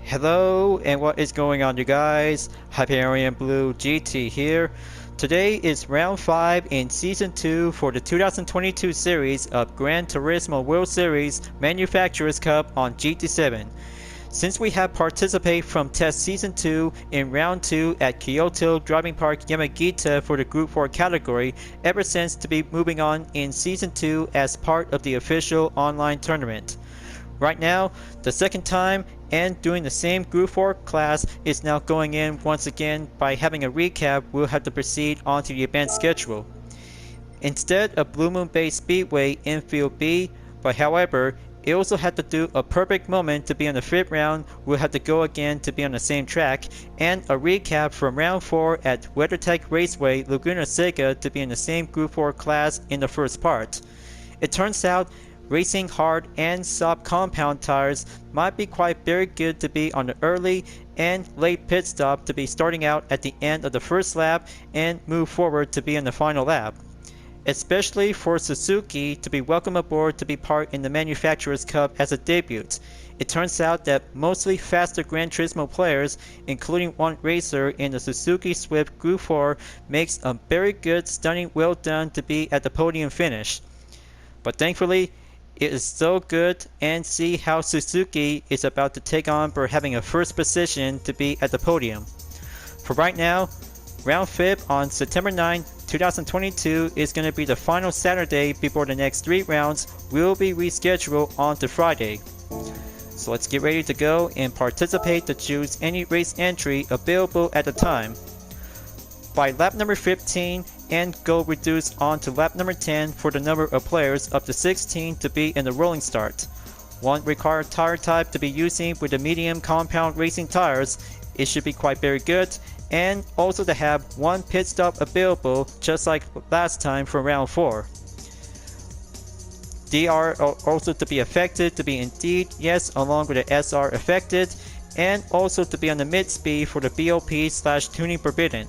Hello, and what is going on, you guys? Hyperion-Blue-GT here. Today is round 5 in Season 2 for the 2022 series of Gran Turismo World Series Manufacturers Cup on GT7. Since we have participated from Test Season 2 in Round 2 at Kyoto Driving Park Yamagiwa for the Gr.4 category, ever since to be moving on in Season 2 as part of the official online tournament. Right now, the second time and doing the same Gr.4 class is now going in once again. By having a recap, we'll have to proceed on to the event schedule. Instead of Blue Moon Bay Speedway in Field B, but however, it also had to do a perfect moment to be on the 5th round, we'll have to go again to be on the same track, and a recap from round 4 at WeatherTech Raceway Laguna Seca to be in the same Gr.4 class in the first part. It turns out racing hard and soft compound tires might be quite very good to be on the early and late pit stop to be starting out at the end of the first lap and move forward to be in the final lap. Especially for Suzuki to be welcome aboard to be part in the Manufacturers Cup as a debut. It turns out that mostly faster Gran Turismo players, including one racer in the Suzuki Swift Gr.4, makes a very good, stunning, well done to be at the podium finish. But thankfully, it is so good and see how Suzuki is about to take on for having a first position to be at the podium. For right now, round 5 on September 9, 2022 is going to be the final Saturday before the next 3 rounds will be rescheduled on to Friday. So let's get ready to go and participate to choose any race entry available at the time. By lap number 15 and go reduce on to lap number 10 for the number of players up to 16 to be in the rolling start. One required tire type to be using with the medium compound racing tires. It should be quite very good, and also to have one pit stop available just like last time for round 4. DR also to be affected to be indeed yes along with the SR affected, and also to be on the mid speed for the BOP/tuning forbidden.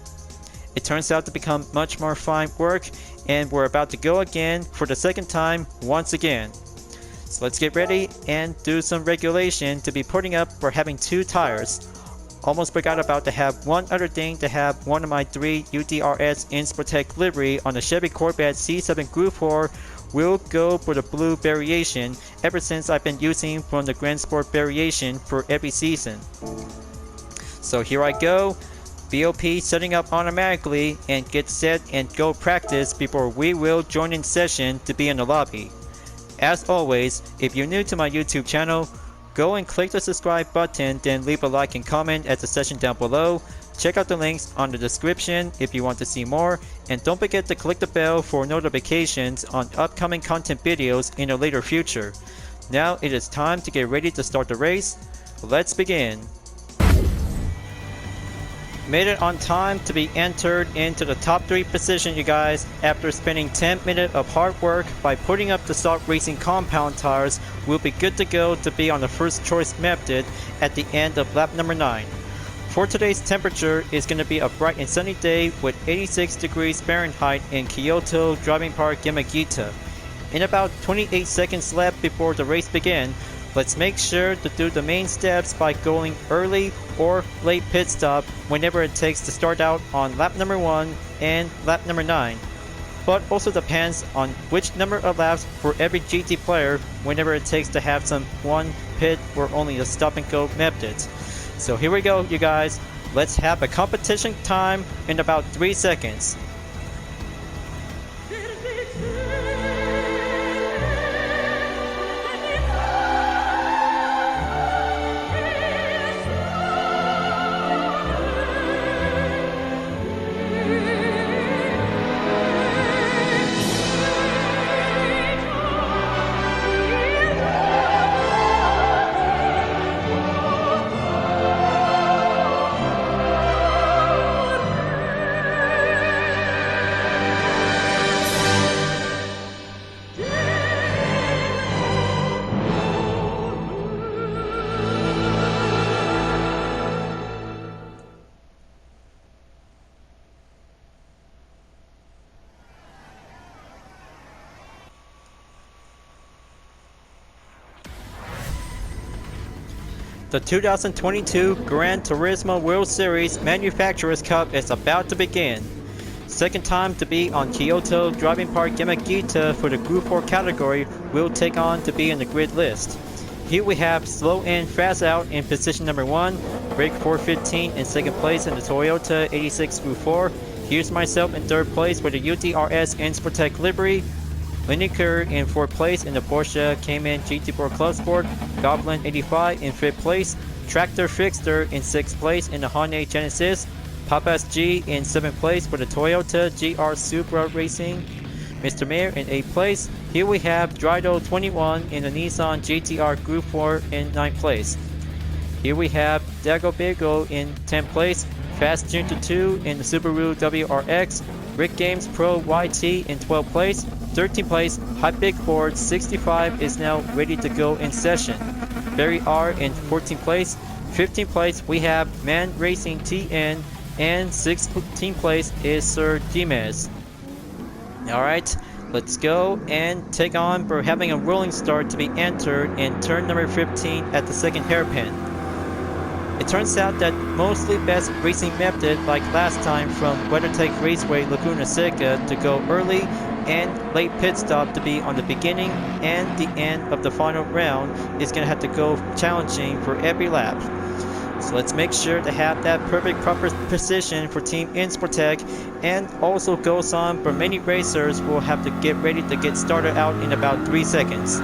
It turns out to become much more fine work, and we're about to go again for the second time once again. So let's get ready and do some regulation to be putting up for having 2 tires. Almost forgot about to have one other thing, to have one of my 3 UDRS Insportec livery on the Chevy Corvette C7 Gr.4 will go for the blue variation ever since I've been using from the Grand Sport variation for every season. So here I go. BOP setting up automatically, and get set and go practice before we will join in session to be in the lobby. As always, if you're new to my YouTube channel, go and click the subscribe button, then leave a like and comment at the section down below. Check out the links on the description if you want to see more, and don't forget to click the bell for notifications on upcoming content videos in the later future. Now it is time to get ready to start the race. Let's begin. Made it on time to be entered into the top 3 position, you guys, after spending 10 minutes of hard work by putting up the stock racing compound tires. We'll be good to go to be on the first choice method at the end of lap number 9. For today's temperature is going to be a bright and sunny day with 86 degrees Fahrenheit in Kyoto Driving Park Yamagiwa. In about 28 seconds left before the race begins, let's make sure to do the main steps by going early or late pit stop whenever it takes to start out on lap number 1 and lap number 9. But also depends on which number of laps for every GT player whenever it takes to have some one pit or only a stop and go methods. So here we go, you guys. Let's have a competition time in about 3 seconds. The 2022 Gran Turismo World Series Manufacturers Cup is about to begin. Second time to be on Kyoto Driving Park Yamagiwa for the Gr.4 category will take on to be in the grid list. Here we have slow in, fast out in position number 1, Gr.4 15 in second place in the Toyota 86 Gr.4. Here's myself in third place with the UDRS Insportec livery. Lineker in 4th place in the Porsche Cayman Gr.4 Club Sport, Goblin 85 in 5th place, Tractor Fixter in 6th place in the Hyundai Genesis, Papas G in 7th place for the Toyota Gr.4 Supra Racing, Mr. Mayor in 8th place. Here we have Drydo 21 in the Nissan GTR Gr.4 in 9th place. Here we have Dagoberto in 10th place, Fast Junior 2 in the Subaru WRX, Rick Games Pro YT in 12th place, 13th place, Hyperion-Blue-GT 65 is now ready to go in session. Barry R in 14th place, 15th place we have Man Racing TN, and 16th place is Sir Dimes. Alright, let's go and take on. We're having a rolling start to be entered in turn number 15 at the second hairpin. It turns out that mostly best racing method like last time from WeatherTech Raceway Laguna Seca to go early and late pit stop to be on the beginning and the end of the final round is going to have to go challenging for every lap. So let's make sure to have that perfect proper position for Team Insportec, and also goes on for many racers will have to get ready to get started out in about 3 seconds.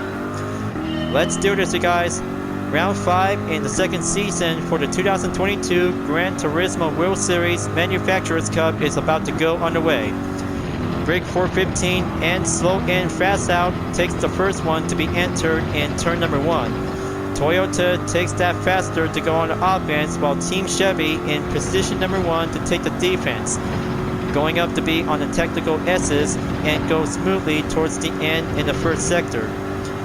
Let's do this, you guys. Round 5 in the second season for the 2022 Gran Turismo World Series Manufacturers Cup is about to go underway. Gr.4 15 and slow in, fast out takes the first one to be entered in turn number 1. Toyota takes that faster to go on the offense, while Team Chevy in position number 1 to take the defense. Going up to be on the technical S's and go smoothly towards the end in the first sector.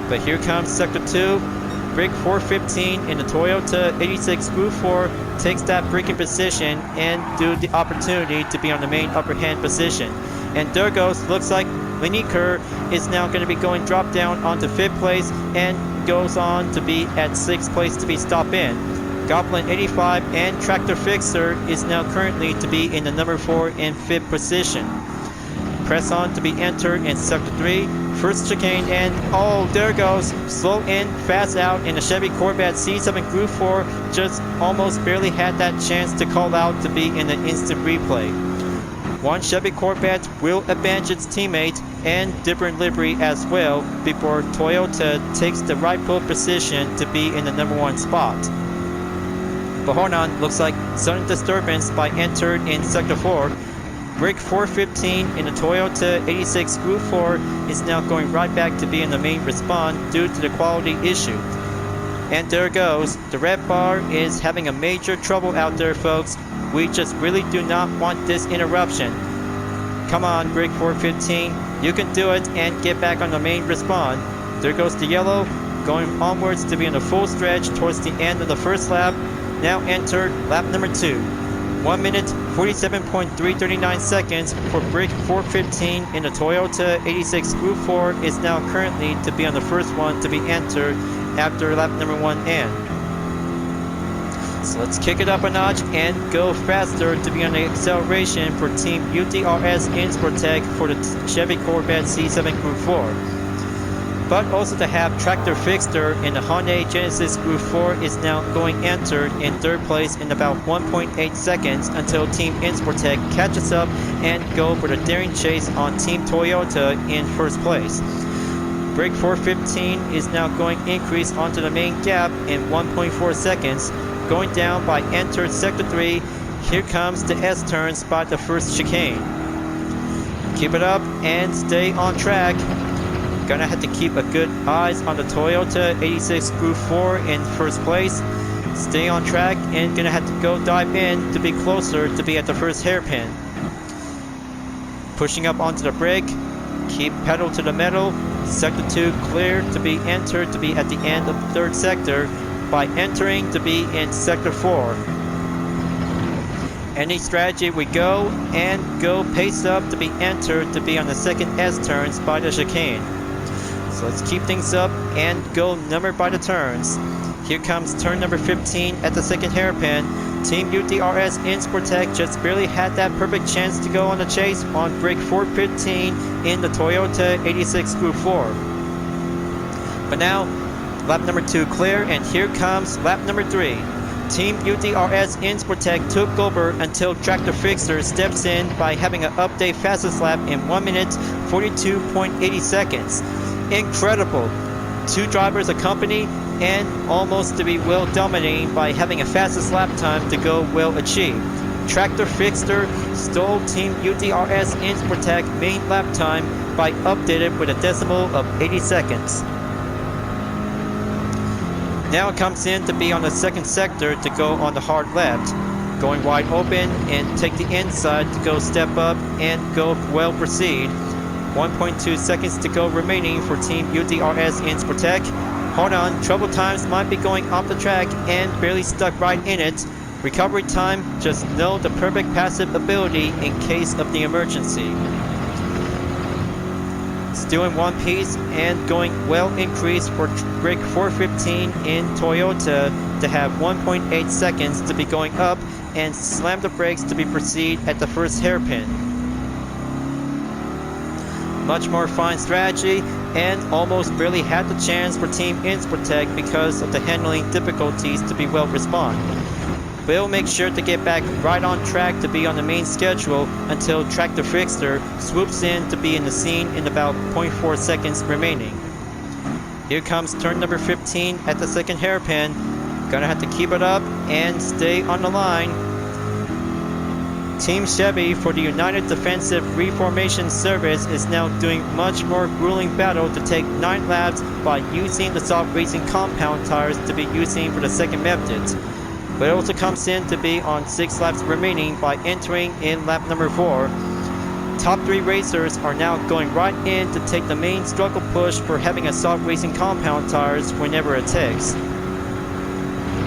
But here comes sector 2. Gr.4 15 in the Toyota 86 Gr.4 takes that braking position and do the opportunity to be on the main upper hand position. And there goes, looks like Lineker is now going to be going drop down onto 5th place and goes on to be at 6th place to be stop in. Goblin 85 and Tractor Fixer is now currently to be in the number 4 and 5th position. Press on to be entered in sector 3. First chicane, and oh, there goes, slow in, fast out in the Chevy Corvette C7 Gr.4, just almost barely had that chance to call out to be in the instant replay. One Chevy Corvette will avenge its teammate and different livery as well before Toyota takes the rightful position to be in the number 1 spot. But hold on, looks like sudden disturbance by entered in sector 4. Gr.4 15 in the Toyota 86 Gr.4 is now going right back to be in the main respawn due to the quality issue. And there goes, the red bar is having a major trouble out there, folks. We just really do not want this interruption. Come on, Gr.4 15, you can do it and get back on the main respawn. There goes the yellow, going onwards to be in the full stretch towards the end of the first lap. Now entered lap number 2. 1 minute 47.339 seconds for Gr.4 15 in the Toyota 86 Gr.4 is now currently to be on the first one to be entered after lap number 1 end. So let's kick it up a notch and go faster to be on the acceleration for Team UDRS Insportec for the Chevy Corvette C7 Gr.4. But also to have Tractor Fixter in the Hyundai Genesis Gr.4 is now going entered in 3rd place in about 1.8 seconds until Team Insportec catches up and go for the daring chase on Team Toyota in 1st place. Gr.4 15 is now going increase onto the main gap in 1.4 seconds, going down by entered sector 3. Here comes the S-turns by the first chicane. Keep it up and stay on track. Gonna have to keep a good eyes on the Toyota 86 Gr.4 in 1st place. Stay on track and gonna have to go dive in to be closer to be at the first hairpin. Pushing up onto the brake. Keep pedal to the metal. Sector 2 clear to be entered to be at the end of the 3rd sector by entering to be in sector 4. Any strategy we go and go pace up to be entered to be on the second S-turns by the chicane. So let's keep things up and go number by the turns. Here comes turn number 15 at the second hairpin. Team UDRS in Sportec just barely had that perfect chance to go on the chase on Gr.4 15 in the Toyota 86 Gr.4. But now, lap number 2 clear, and here comes lap number 3. Team UDRS in Sportec took over until Tractor Fixer steps in by having an update fastest lap in 1 minute 42.80 seconds. Incredible! 2 drivers accompany and almost to be well dominating by having a fastest lap time to go well achieved. Tractor Fixer stole Team UDRS in Sportec main lap time by updated with a decimal of 80 seconds. Now it comes in to be on the second sector to go on the hard left, going wide open and take the inside to go step up and go well proceed. 1.2 seconds to go remaining for Team UDRS in Sportec. Hold on, trouble times might be going off the track and barely stuck right in it. Recovery time, just know the perfect passive ability in case of the emergency. Still in one piece and going well increased for Gr.4 15 in Toyota to have 1.8 seconds to be going up and slam the brakes to be proceed at the first hairpin. Much more fine strategy and almost barely had the chance for Team Insportec because of the handling difficulties to be well respond. We'll make sure to get back right on track to be on the main schedule until Tractor Fixer swoops in to be in the scene in about 0.4 seconds remaining. Here comes turn number 15 at the second hairpin. Gonna have to keep it up and stay on the line. Team Chevy for the United Defensive Reformation Service is now doing much more grueling battle to take 9 laps by using the soft racing compound tires to be using for the second method. But it also comes in to be on 6 laps remaining by entering in lap number 4. Top 3 racers are now going right in to take the main struggle push for having a soft racing compound tires whenever it takes.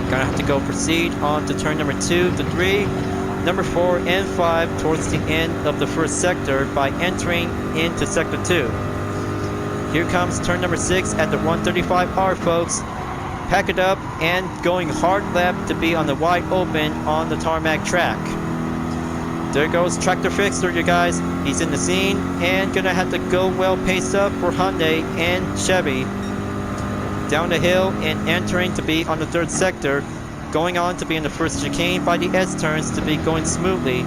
Gonna have to go proceed on to turn number 2 to 3, number 4 and 5 towards the end of the first sector by entering into sector 2. Here comes turn number 6 at the 135R, folks. Pack it up and going hard left to be on the wide open on the tarmac track. There goes Tractor Fixer, you guys. He's in the scene and gonna have to go well paced up for Hyundai and Chevy. Down the hill and entering to be on the third sector, going on to be in the first chicane by the S-turns to be going smoothly.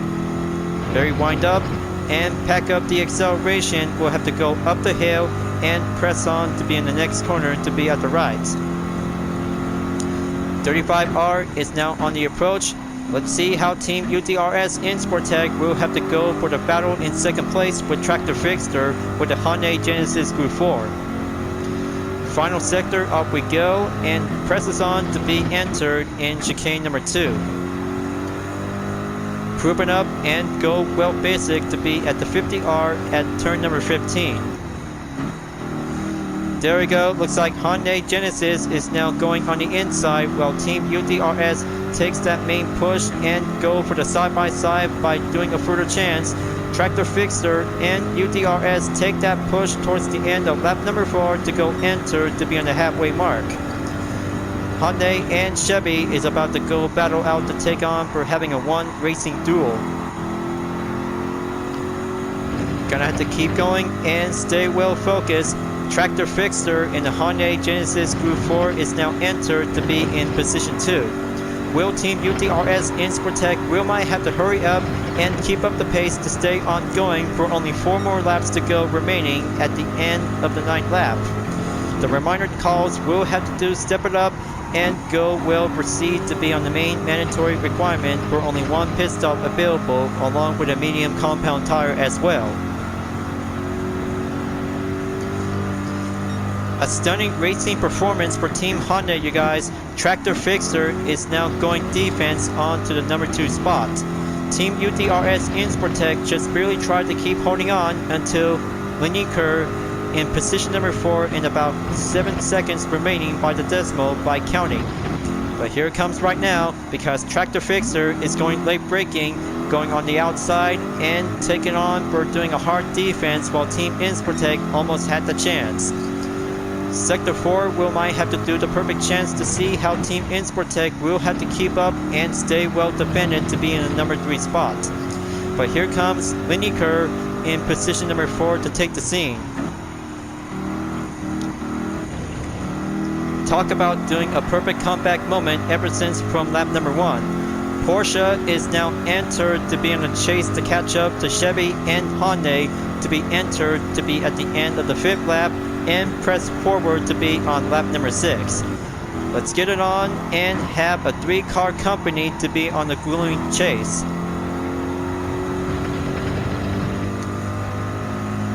Very wind up and pack up the acceleration. We'll have to go up the hill and press on to be in the next corner to be at the right. 35R is now on the approach. Let's see how Team UDRS in Sportec will have to go for the battle in second place with Tractor Fixer with the Hyundai Genesis Gr.4. Final sector, up we go, and presses on to be entered in chicane number 2. Proven up and go well basic to be at the 50R at turn number 15. There we go, looks like Hyundai Genesis is now going on the inside while Team UDRS takes that main push and go for the side-by-side by doing a further chance. Tractor Fixer and UDRS take that push towards the end of lap number 4 to go enter to be on the halfway mark. Hyundai and Chevy is about to go battle out to take on for having a 1 racing duel. Gonna have to keep going and stay well focused. Tractor Fixer in the Hyundai Genesis Gr.4 is now entered to be in position 2. Will Team UDRS in Sportec might have to hurry up and keep up the pace to stay ongoing for only 4 more laps to go remaining at the end of the 9th lap. The reminder calls will have to do step it up and go well proceed to be on the main mandatory requirement for only 1 pit stop available along with a medium compound tire as well. A stunning racing performance for Team Hyundai, you guys. Tractor Fixer is now going defense on to the number 2 spot. Team UDRS in Sportec just barely tried to keep holding on until Lineker in position number 4 in about 7 seconds remaining by the decimal by counting. But here it comes right now because Tractor Fixer is going late braking, going on the outside and taking on for doing a hard defense while Team Insportec almost had the chance. Sector 4 will might have to do the perfect chance to see how Team Insportec will have to keep up and stay well defended to be in the number 3 spot. But here comes Lineker in position number 4 to take the scene. Talk about doing a perfect comeback moment ever since from lap number 1. Porsche is now entered to be in a chase to catch up to Chevy and Hyundai to be entered to be at the end of the 5th lap and press forward to be on lap number 6. Let's get it on and have a 3-car company to be on the grueling chase.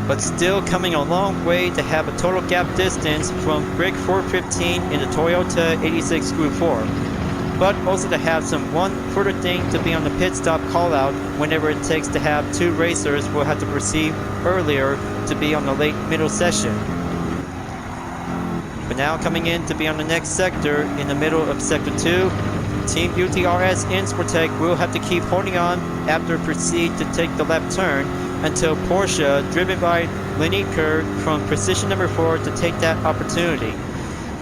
But still coming a long way to have a total gap distance from Gr.4 15 in the Toyota 86 Gr.4. But also to have one further thing to be on the pit stop call out whenever it takes to have 2 racers will have to proceed earlier to be on the late middle session. But now coming in to be on the next sector in the middle of sector 2, Team UTRS Insportec will have to keep holding on after proceed to take the left turn until Porsche, driven by Lineker from position number 4 to take that opportunity.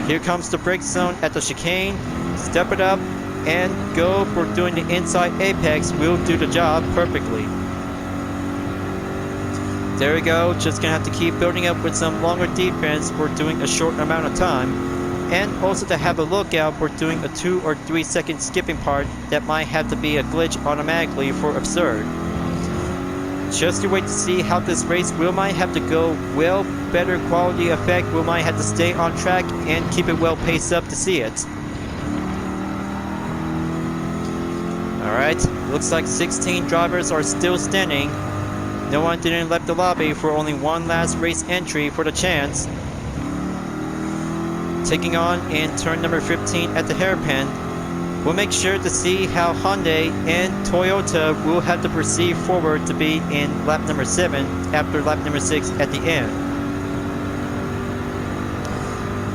Here comes the brake zone at the chicane, step it up and go for doing the inside apex will do the job perfectly. There we go, just gonna have to keep building up with some longer defense for doing a short amount of time, and also to have a lookout for doing a 2 or 3 second skipping part that might have to be a glitch automatically for absurd. Just to wait to see how this race will might have to go well, better quality effect will might have to stay on track and keep it well paced up to see it. Alright, looks like 16 drivers are still standing. No one didn't left the lobby for only one last race entry for the chance. Taking on in turn number 15 at the hairpin, we'll make sure to see how Hyundai and Toyota will have to proceed forward to be in lap number 7 after lap number 6 at the end.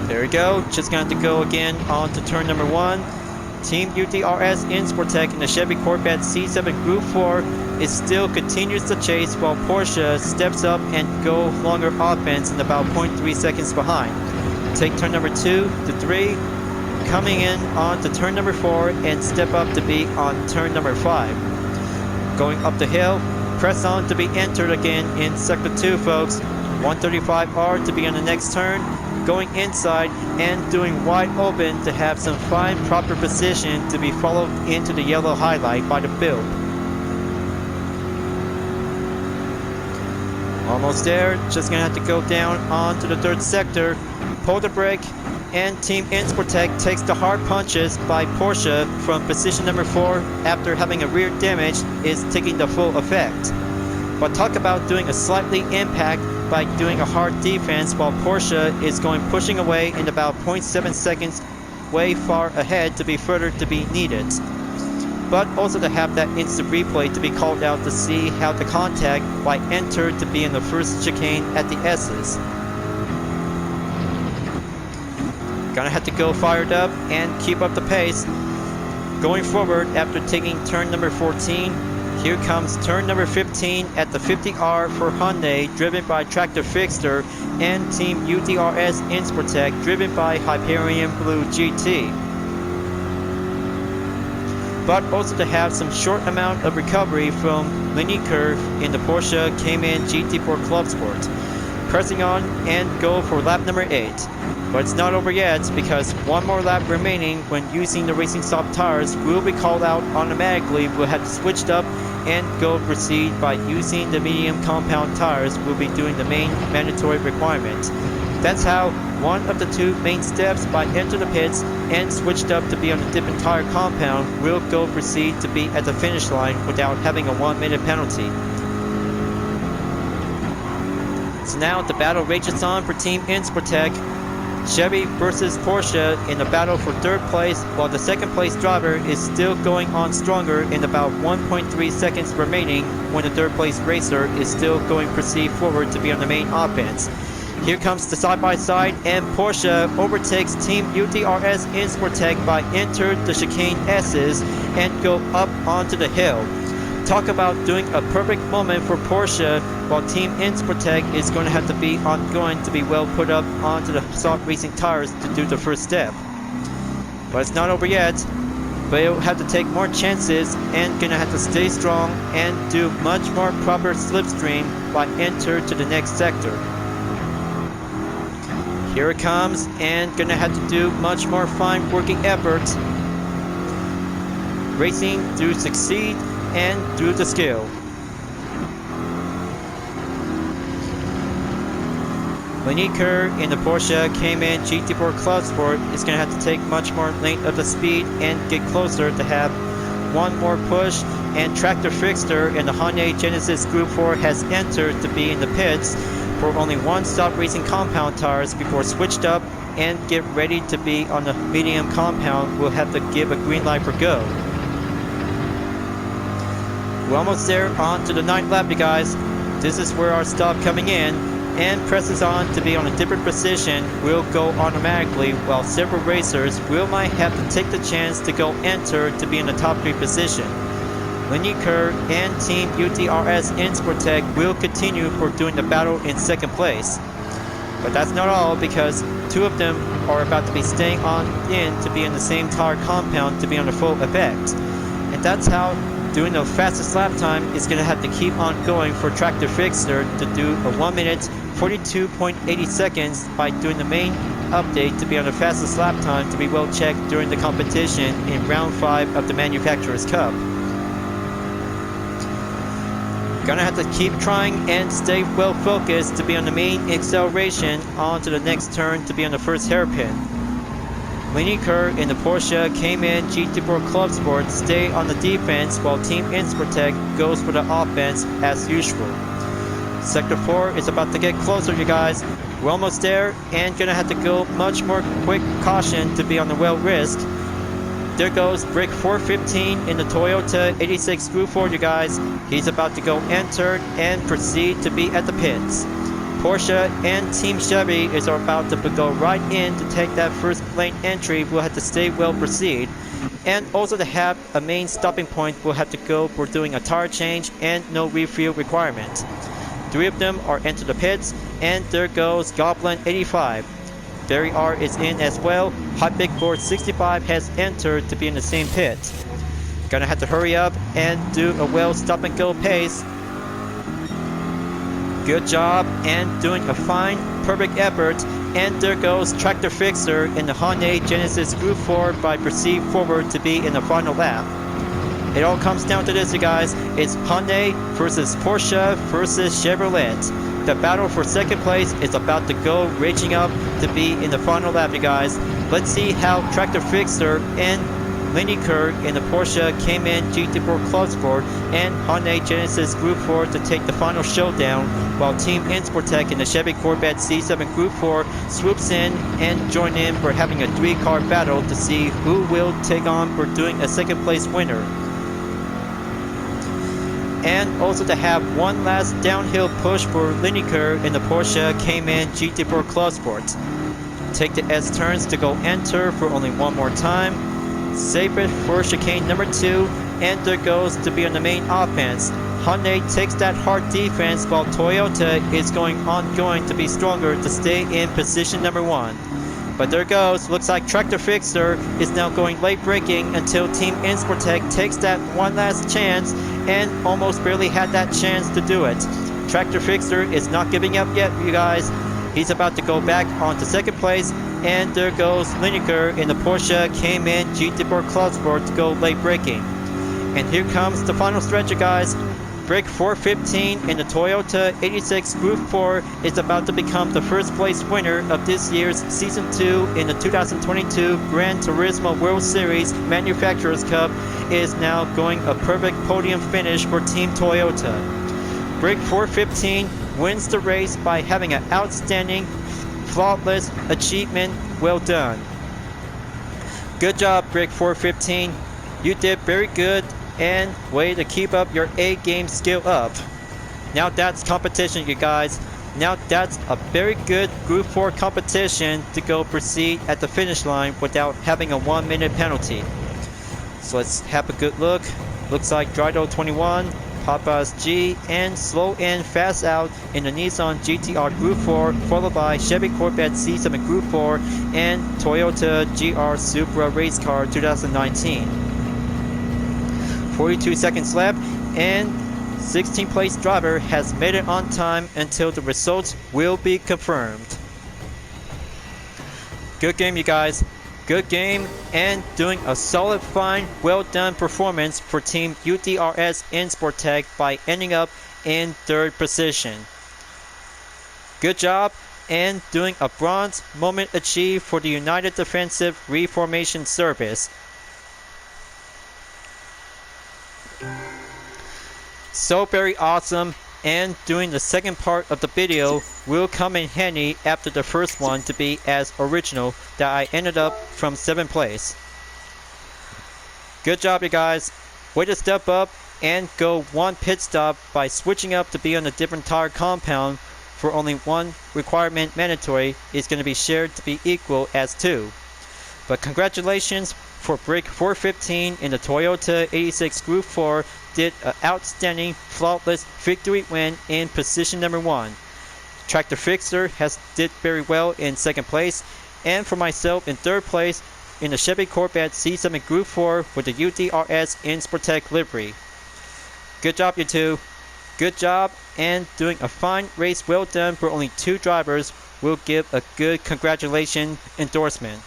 There we go, just going to go again on to turn number 1. Team UTRS Insportec in the Chevy Corvette C7 Gr.4 is still continues to chase while Porsche steps up and go longer offense in about 0.3 seconds behind. Take turn number 2 to 3, coming in on to turn number 4 and step up to be on turn number 5. Going up the hill, press on to be entered again in sector 2 folks, 135R to be on the next turn, going inside and doing wide open to have some fine proper position to be followed into the yellow highlight by the build. Almost there, just gonna have to go down onto the 3rd sector, pull the brake, and Team Insportec takes the hard punches by Porsche from position number 4 after having a rear damage is taking the full effect. But talk about doing a slightly impact by doing a hard defense while Porsche is going pushing away in about 0.7 seconds way far ahead to be further to be needed. But also to have that instant replay to be called out to see how the contact by entered to be in the first chicane at the S's. Gonna have to go fired up and keep up the pace. Going forward after taking turn number 14, here comes turn number 15 at the 50R for Hyundai, driven by Tractor Fixter, and Team UTRS Insportec, driven by Hyperion-Blue-GT. But also to have some short amount of recovery from Lineker in the Porsche Cayman Gr.4 Club Sport. Pressing on and go for lap number 8. But it's not over yet because one more lap remaining when using the racing soft tires will be called out automatically. We'll have switched up and go proceed by using the medium compound tires. We'll be doing the main mandatory requirement. That's how one of the 2 main steps by enter the pits and switched up to be on the different tire compound will go proceed to be at the finish line without having a 1-minute penalty. So now the battle rages on for Team Insportec. Chevy versus Porsche in the battle for 3rd place, while the 2nd place driver is still going on stronger in about 1.3 seconds remaining when the 3rd place racer is still going proceed forward to be on the main offense. Here comes the side-by-side and Porsche overtakes Team UTRS Insportec by enter the chicane S's and go up onto the hill. Talk about doing a perfect moment for Porsche, while Team Insportec is going to have to be ongoing to be well put up onto the soft racing tires to do the first step. But it's not over yet. They'll have to take more chances and gonna have to stay strong and do much more proper slipstream by enter to the next sector. Here it comes, and gonna have to do much more fine working effort. Racing to succeed and through the skill. Lenny Kerr in the Porsche Cayman GT4 Club Sport is going to have to take much more length of the speed and get closer to have one more push, and Tractor Fixter in the Hyundai Genesis Gr.4 has entered to be in the pits for only one stop racing compound tires before switched up and get ready to be on the medium compound. We'll have to give a green light for go. We're almost there on to the 9th lap, you guys. This is where our stop coming in, and presses on to be on a different position will go automatically, while several racers will might have to take the chance to go enter to be in the top 3 position. Lenny Kerr and Team UTRS Insportec will continue for doing the battle in 2nd place. But that's not all, because 2 of them are about to be staying on in to be in the same tire compound to be on the full effect. And that's how doing the fastest lap time is going to have to keep on going for Tractor Fixter to do a 1 minute 42.80 seconds by doing the main update to be on the fastest lap time to be well checked during the competition in round 5 of the Manufacturers Cup. Gonna have to keep trying and stay well focused to be on the main acceleration onto the next turn to be on the first hairpin. Lenny Kerr in the Porsche Cayman GT4 Club Sport stay on the defense, while Team Insportec goes for the offense as usual. Sector 4 is about to get closer, you guys. We're almost there, and gonna have to go much more quick caution to be on the well risk. There goes Gr.4 15 in the Toyota 86 Gr.4, you guys. He's about to go enter and proceed to be at the pits. Porsche and Team Chevy is about to go right in to take that first lane entry. We'll have to stay well proceed. And also to have a main stopping point, we'll have to go for doing a tire change and no refuel requirement. 3 of them are into the pits, and there goes Goblin 85. Barry R is in as well. Hot Big Board 65 has entered to be in the same pit. Gonna have to hurry up and do a well stop and go pace. Good job, and doing a fine, perfect effort. And there goes Tractor Fixer in the Hyundai Genesis Gr.4 by proceed forward to be in the final lap. It all comes down to this, you guys. It's Hyundai versus Porsche versus Chevrolet. The battle for 2nd place is about to go raging up to be in the final lap, you guys. Let's see how Tractor Fixer and Lenny Kerr in the Porsche Cayman GT4 Club Sport and Hyundai Genesis Gr.4 to take the final showdown, while Team Insportec in the Chevy Corvette C7 Gr.4 swoops in and join in for having a 3-car battle to see who will take on for doing a 2nd place winner. And also to have one last downhill push for Lenny Kerr in the Porsche Cayman GT4 Club Sport. Take the S turns to go enter for only one more time. Save it for chicane number 2, and there goes to be on the main offense. Hyundai takes that hard defense, while Toyota is ongoing to be stronger to stay in position number 1. But there goes, looks like Tractor Fixer is now going late braking until Team Insportec takes that one last chance, and almost barely had that chance to do it. Tractor Fixer is not giving up yet, you guys. He's about to go back onto 2nd place, and there goes Lenny Kerr in the Porsche Cayman GT4 Club Sport to go late braking. And here comes the final stretch, you guys. Gr.4 15 in the Toyota 86 Gr.4 is about to become the first place winner of this year's Season 2 in the 2022 Gran Turismo World Series Manufacturers Cup. Is now going a perfect podium finish for Team Toyota. Gr.4 15 wins the race by having an outstanding, flawless achievement. Well done. Good job, Gr.4 15. You did very good, and way to keep up your A-game skill up. Now that's competition, you guys. Now that's a very good Gr.4 competition to go proceed at the finish line without having a 1-minute penalty. So let's have a good look. Looks like Gr.4, Papa's G, and slow in fast out in the Nissan GT-R Gr.4, followed by Chevy Corvette C7 Gr.4 and Toyota Gr Supra Race Car 2019. 42 seconds left, and 16th place driver has made it on time until the results will be confirmed. Good game, you guys. Good game, and doing a solid, fine, well done performance for Team UDRS in Sportec by ending up in 3rd position. Good job, and doing a bronze moment achieved for the United Defensive Reformation Service. So very awesome, and doing the second part of the video will come in handy after the first one to be as original that I ended up from 7th place. Good job, you guys. Way to step up and go 1 pit stop by switching up to be on a different tire compound for only 1 requirement mandatory is going to be shared to be equal as 2. But congratulations for break 415 in the Toyota 86 Gr.4, did an outstanding, flawless victory win in position number 1. Tractor Fixer has did very well in 2nd place, and for myself in 3rd place in the Chevy Corvette C7 Gr.4 with the UDRS in Sportec livery. Good job, you two. Good job, and doing a fine race well done for only 2 drivers will give a good congratulation endorsement.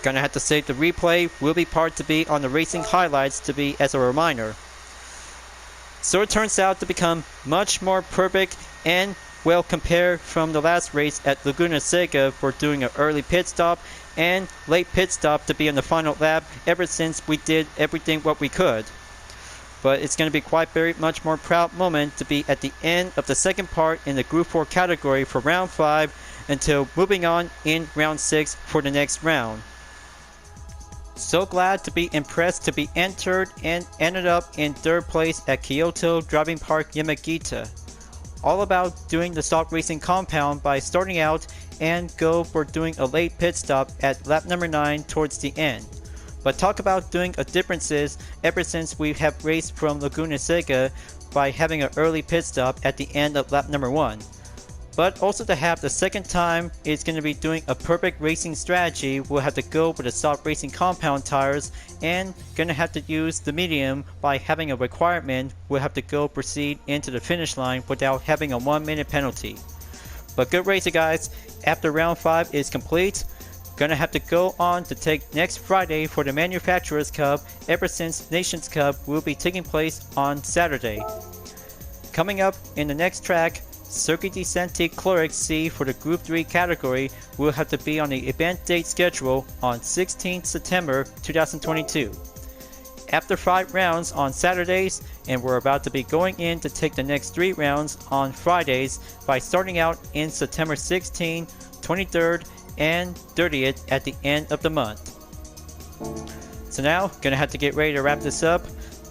Gonna have to save the replay, will be part to be on the racing highlights to be as a reminder. So it turns out to become much more perfect and well compared from the last race at Laguna Seca for doing an early pit stop and late pit stop to be on the final lap ever since we did everything what we could. But it's going to be quite very much more proud moment to be at the end of the second part in the Gr.4 category for round 5 until moving on in round 6 for the next round. So glad to be impressed to be entered and ended up in 3rd place at Kyoto Driving Park Yamagiwa. All about doing the stock racing compound by starting out and go for doing a late pit stop at lap number 9 towards the end. But talk about doing a differences ever since we have raced from Laguna Seca by having an early pit stop at the end of lap number 1. But also to have the second time is going to be doing a perfect racing strategy. We'll have to go with the stock racing compound tires and going to have to use the medium by having a requirement. We'll have to go proceed into the finish line without having a 1-minute penalty. But good race, guys. After round 5 is complete, gonna have to go on to take next Friday for the Manufacturers Cup ever since Nations Cup will be taking place on Saturday. Coming up in the next track, Circuit de Santa Cleric C for the Group 3 category will have to be on the event date schedule on 16th September 2022. After 5 rounds on Saturdays, and we're about to be going in to take the next 3 rounds on Fridays by starting out in September 16, 23rd, and 30th at the end of the month. So now, gonna have to get ready to wrap this up.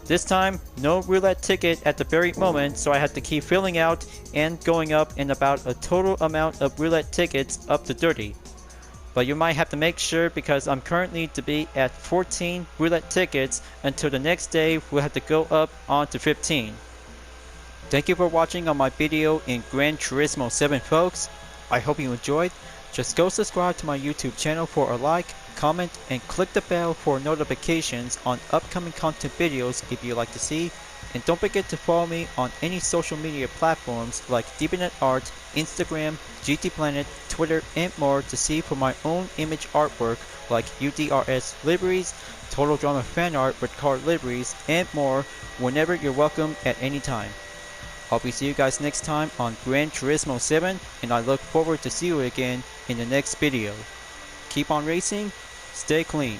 This time, no roulette ticket at the very moment, so I have to keep filling out and going up in about a total amount of roulette tickets up to 30. But you might have to make sure because I'm currently to be at 14 roulette tickets until the next day we'll have to go up on to 15. Thank you for watching on my video in Gran Turismo 7, folks. I hope you enjoyed. Just go subscribe to my YouTube channel for a like, comment, and click the bell for notifications on upcoming content videos if you like to see. And don't forget to follow me on any social media platforms like DeviantArt Art, Instagram, GT Planet, Twitter, and more to see for my own image artwork like UDRS liveries, Total Drama fan art with car liveries, and more whenever you're welcome at any time. I'll be see you guys next time on Gran Turismo 7, and I look forward to see you again in the next video. Keep on racing, stay clean.